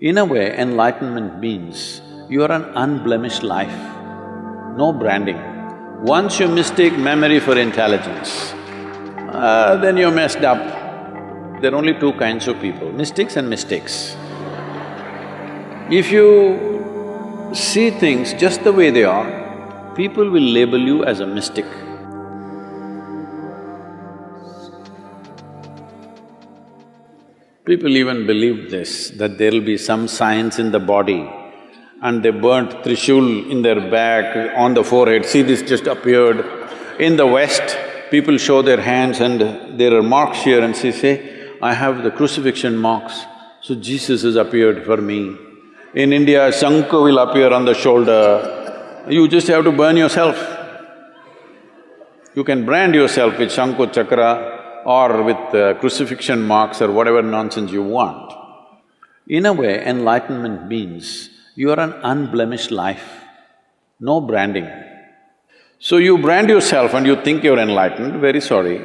In a way, enlightenment means you are an unblemished life, no branding. Once you mistake memory for intelligence, then you're messed up. There are only two kinds of people, mystics and mistakes. If you see things just the way they are, people will label you as a mystic. People even believed this, that there'll be some science in the body, and they burnt Trishul in their back, on the forehead, see this just appeared. In the West, people show their hands and there are marks here and say, I have the crucifixion marks, so Jesus has appeared for me. In India, Shankha will appear on the shoulder, you just have to burn yourself. You can brand yourself with Shankha Chakra or with crucifixion marks or whatever nonsense you want. In a way, enlightenment means you are an unblemished life, no branding. So you brand yourself and you think you're enlightened, very sorry.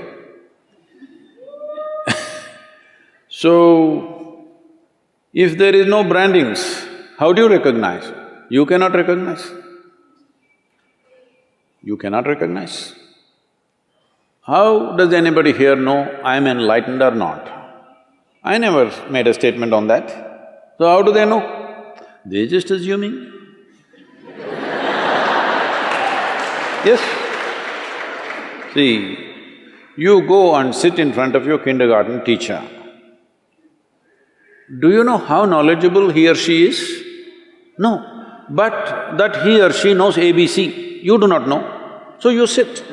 So, if there is no brandings, how do you recognize? You cannot recognize. You cannot recognize. How does anybody here know I'm enlightened or not? I never made a statement on that. So how do they know? They're just assuming. Yes. See, you go and sit in front of your kindergarten teacher. Do you know how knowledgeable he or she is? No, but that he or she knows ABC, you do not know, so you sit.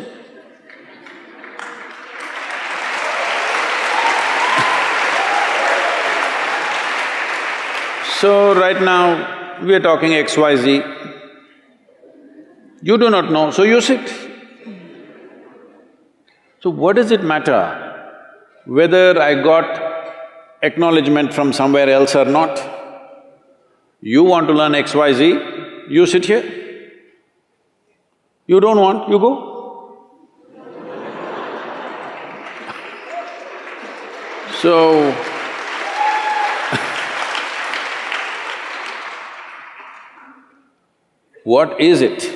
So right now, we are talking XYZ. You do not know, so you sit. So what does it matter whether I got acknowledgement from somewhere else or not? You want to learn XYZ, you sit here. You don't want, you go. So, what is it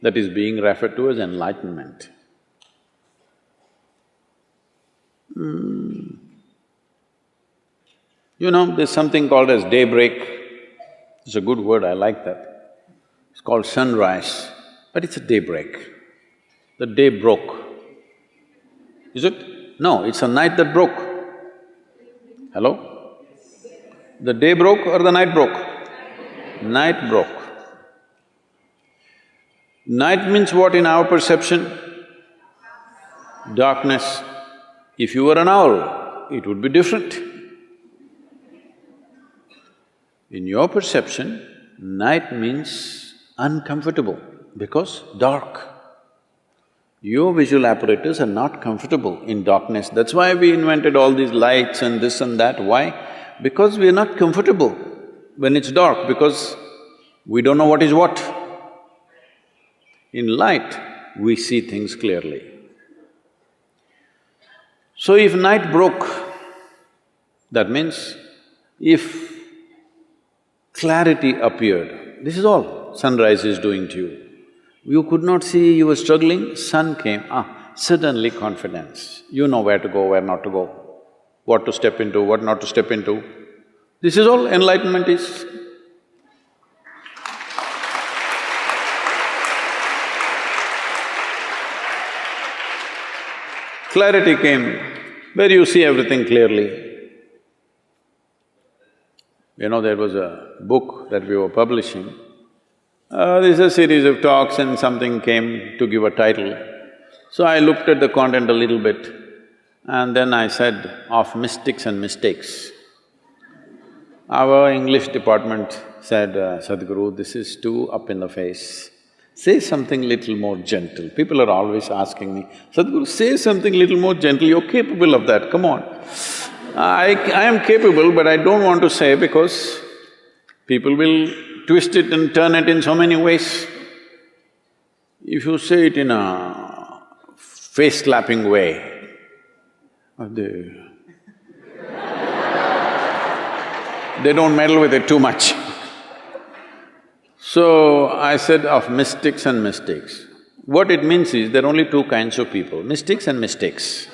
that is being referred to as enlightenment? You know, there's something called as daybreak. It's a good word, I like that. It's called sunrise, but it's a daybreak. The day broke. Is it? No, it's a night that broke. Hello? The day broke or the night broke? Night broke. Night means what in our perception? Darkness. If you were an owl, it would be different. In your perception, night means uncomfortable because dark. Your visual apparatus are not comfortable in darkness. That's why we invented all these lights and this and that. Why? Because we are not comfortable when it's dark, because we don't know what is what. In light, we see things clearly. So if night broke, that means if clarity appeared, this is all sunrise is doing to you. You could not see, you were struggling, sun came, suddenly confidence. You know where to go, where not to go, what to step into, what not to step into. This is all enlightenment is. Clarity came, where you see everything clearly. You know, there was a book that we were publishing. There's a series of talks and something came to give a title. So I looked at the content a little bit and then I said, of mystics and mistakes. Our English department said, Sadhguru, this is too up in the face. Say something little more gentle. People are always asking me, Sadhguru, say something little more gentle, you're capable of that, come on. I am capable, but I don't want to say because people will twist it and turn it in so many ways. If you say it in a face-slapping way, they don't meddle with it too much. So, I said of mystics and mistakes. What it means is, there are only two kinds of people, mystics and mistakes.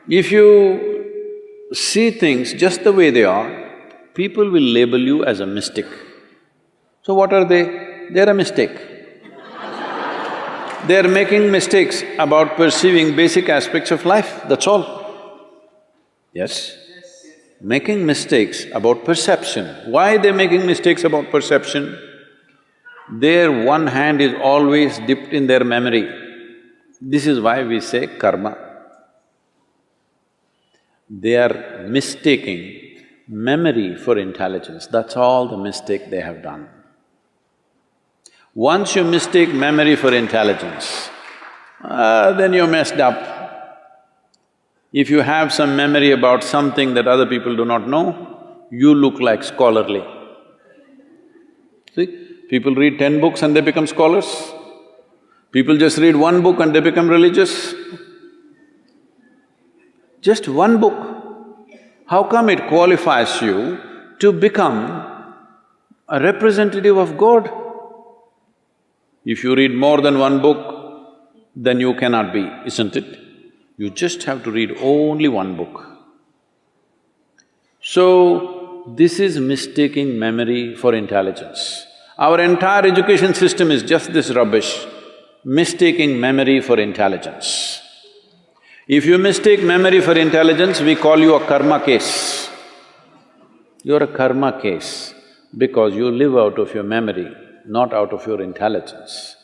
If you see things just the way they are, people will label you as a mystic. So what are they? They're a mistake. They're making mistakes about perceiving basic aspects of life, that's all. Yes? Making mistakes about perception. Why they're making mistakes about perception? Their one hand is always dipped in their memory. This is why we say karma. They are mistaking memory for intelligence, that's all the mistake they have done. Once you mistake memory for intelligence, then you're messed up. If you have some memory about something that other people do not know, you look like scholarly. See, people read 10 books and they become scholars. People just read one book and they become religious. Just one book. How come it qualifies you to become a representative of God? If you read more than one book, then you cannot be, isn't it? You just have to read only one book. So, this is mistaking memory for intelligence. Our entire education system is just this rubbish, mistaking memory for intelligence. If you mistake memory for intelligence, we call you a karma case. You're a karma case because you live out of your memory, not out of your intelligence.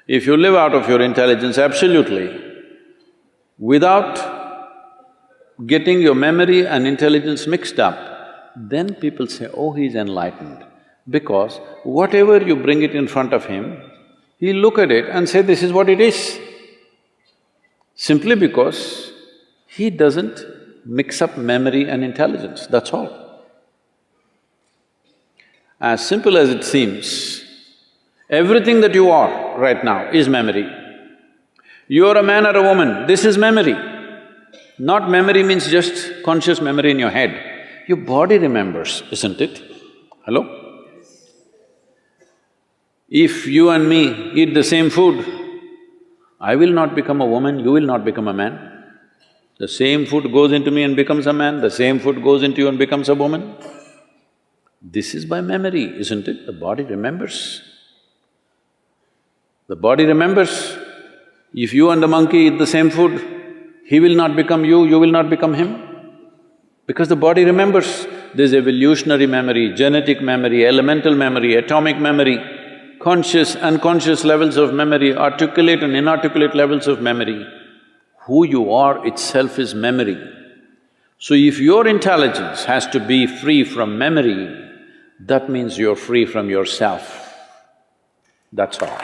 If you live out of your intelligence absolutely, without getting your memory and intelligence mixed up, then people say, oh, he's enlightened. Because whatever you bring it in front of him, he'll look at it and say, this is what it is. Simply because he doesn't mix up memory and intelligence, that's all. As simple as it seems, everything that you are right now is memory. You're a man or a woman, this is memory. Not memory means just conscious memory in your head. Your body remembers, isn't it? Hello? If you and me eat the same food, I will not become a woman, you will not become a man. The same food goes into me and becomes a man, the same food goes into you and becomes a woman. This is by memory, isn't it? The body remembers. The body remembers. If you and the monkey eat the same food, he will not become you, you will not become him. Because the body remembers. There's evolutionary memory, genetic memory, elemental memory, atomic memory, conscious, unconscious levels of memory, articulate and inarticulate levels of memory. Who you are itself is memory. So if your intelligence has to be free from memory, that means you're free from yourself. That's all.